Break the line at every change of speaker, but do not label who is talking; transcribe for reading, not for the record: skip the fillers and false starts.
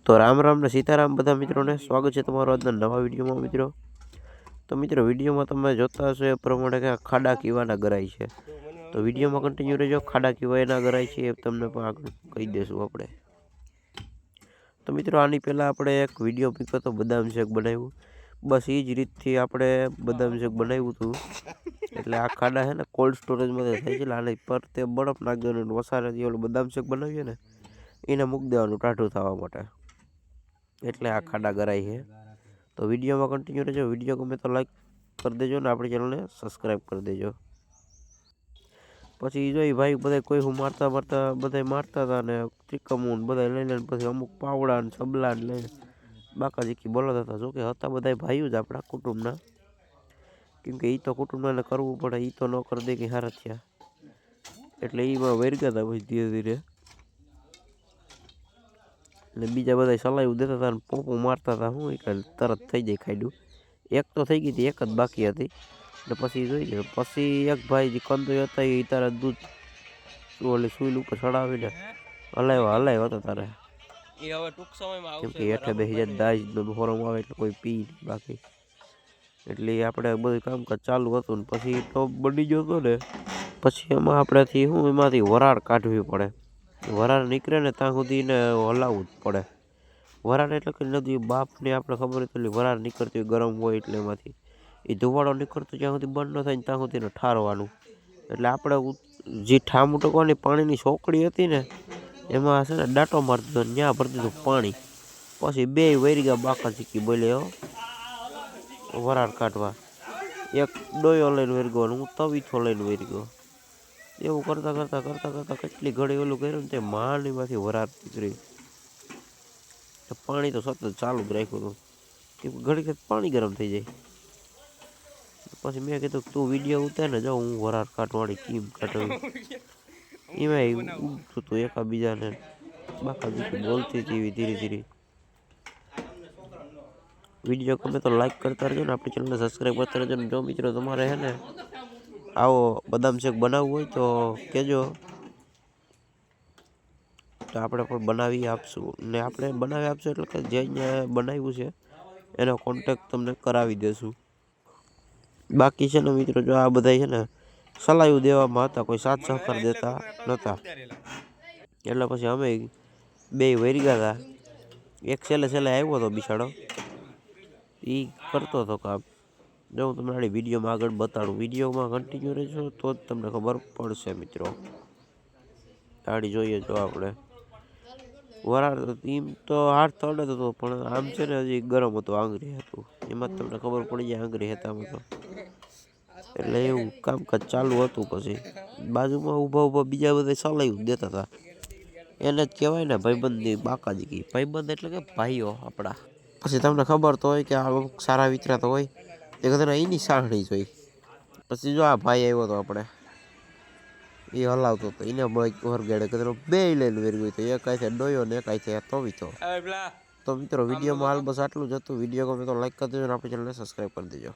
તો રામ રામ ને સીતારામ બધા મિત્રોને સ્વાગત છે તમારો આજના નવા વિડીયોમાં મિત્રો। તો મિત્રો વિડીયોમાં તમે જોતા હશો એ પ્રમાણે કે ખાડા કીવાના ગરાય છે, તો વિડીયોમાં કન્ટિન્યુ રહેજો। ખાડા કીવાના ગરાય છે એ તમને પણ આગળ કહી દેશું આપણે। તો મિત્રો આની પહેલાં આપણે એક વિડીયો મૂક્યો હતો, બદામ શેક બનાવ્યું, બસ એ જ રીતથી આપણે બદામ શેક બનાવ્યું હતું। એટલે આ ખાડા છે ને કોલ્ડ સ્ટોરેજમાં થાય છે, આને પર તે બરફ નાખી દેવાનું, વસારેથી ઓલું બદામ શેક બનાવીએ ને એને મૂકી દેવાનું ટાઢું થવા માટે, એટલે આ ખાડા ગરાય છે। તો વિડીયોમાં કન્ટિન્યુ રહેજો। વિડીયો ગમે તો લાઈક કરી દેજો ને આપણી ચેનલને સબસ્ક્રાઈબ કરી દેજો। પછી જોઈ ભાઈ બધા કોઈ હું મારતા મારતા હતા ને ત્રિકમૂન બધા લઈ લઈને પછી અમુક પાવડા ને સબલા ને લઈને બાકાજીકી બોલાતા હતા। જોકે હતા બધા ભાઈઓ જ આપણા કુટુંબના, કેમકે એ તો કુટુંબને કરવું પડે, એ તો ન કરી દે કે હારા થયા, એટલે એમાં વેરગા હતા પછી ધીરે ધીરે, ને બીજા બધા સલાયું દેતા હતા ને પોપું મારતા હતા। શું કે તરત થઈ જાય ખાડ્યું, એક તો થઈ ગઈ હતી, એક જ બાકી હતી। ને પછી જોઈએ પછી એક ભાઈ જે કંદોઈ હતા એ તારે દૂધ ઓલી સુઈલ ઉપર ચડાવીને હલાવ્યા હતા તારે, કેમ કે હેઠે બેસી જાય દાજ હોરમ આવે એટલે કોઈ પી બાકી, એટલે આપણે બધું કામકાજ ચાલુ હતું। ને પછી ટોપ બની ગયો હતો ને પછી એમાં આપણેથી શું એમાંથી વરાળ કાઢવી પડે, વરાળ નીકળે ને ત્યાં સુધી ને હલાવવું જ પડે। વરાળ એટલે કે નથી બાફને આપણે ખબર હતી વરાળ નીકળતી હોય ગરમ હોય એટલે એમાંથી એ ધુવાળો નીકળતો જ્યાં સુધી બંધ ન થાય ને ત્યાં સુધી ઠારવાનું। એટલે આપણે જે ઠામું ટકવાની પાણીની સોકડી હતી ને એમાં છે ને ડાટો મારી દીધો, ત્યાં ભરી દીધું પાણી, પછી બે વૈરગા બાકા ચીકી બોલે વરાળ કાઢવા, એક ડોયો લઈને વેરગો હું તવીથો લઈને વેરગો, એવું કરતા કેટલી ઘડી ઓલું કર્યું ને તે માંડીમાંથી વરાળ નીકળી। પાણી તો સતત ચાલુ જ રાખ્યું હતું, કેમ ઘડી પાણી ગરમ થઈ જાય। પછી મેં કીધું તું વિડીયો ઉતાર ને જાઉં હું વરાળ કાઢવાળી કેમ કાઢવી, એમાં ઉઠતું હતું એકાબીજાને બાકાજી બોલતી હતી ધીરે ધીરે। વિડીયો ગમે તો લાઈક કરતા રહેજો ને આપણી ચેનલને સબસ્ક્રાઈબ કરતા રહેજો ને જો મિત્રો તમારે હે ને આવો બદામ શેક બનાવવું હોય તો કહેજો, તો આપણે પણ બનાવી આપશું, ને આપણે બનાવી આપશું એટલે કે જે અહીંયા બનાવ્યું છે એનો કોન્ટેક્ટ તમને કરાવી દેશું। બાકી છે ને મિત્રો જો આ બધા છે ને સલાયું દેવામાં હતા, કોઈ સાથ સહકાર દેતા નહોતા, એટલે પછી અમે બે વૈરગા હતા, એક છેલ્લે આવ્યો હતો બિચારો, એ કરતો હતો કામ। જો હું તમને આડી વિડીયોમાં આગળ બતાડું, વિડીયોમાં કન્ટિન્યુ રહેજો તો જ તમને ખબર પડશે મિત્રો। આડી જોઈએ જો આપણે વરાળ એમ તો હાથ તળે હતો પણ આમ છે ને હજી ગરમ હતું, આંગળી હતું, એમાં તમને ખબર પડી જાય આંગળી હતા તો, એટલે એવું કામકાજ ચાલુ હતું। પછી બાજુમાં ઊભા બીજા બધા સલાયું દેતા હતા, એને જ કહેવાય ને ભાઈબંધની બાકાજી, ભાઈબંધ એટલે કે ભાઈઓ આપણા। પછી તમને ખબર તો હોય કે આ સારા વિતરા તો હોય એ કદાચ એની સાંભળી જોઈ, પછી જો આ ભાઈ આવ્યો હતો આપણે એ હલાવતો હતો, એને વરગાડે કદાચ બે લઈને વેરવી તો એક આથે ડોયો ને એક આથે તવીતો। તો મિત્રો વિડીયોમાં હાલ બસ આટલું જ હતું। વિડીયો ગમે તો લાઈક કરી દેજો ને આપણી ચેનલને સબસ્ક્રાઈબ કરી દેજો।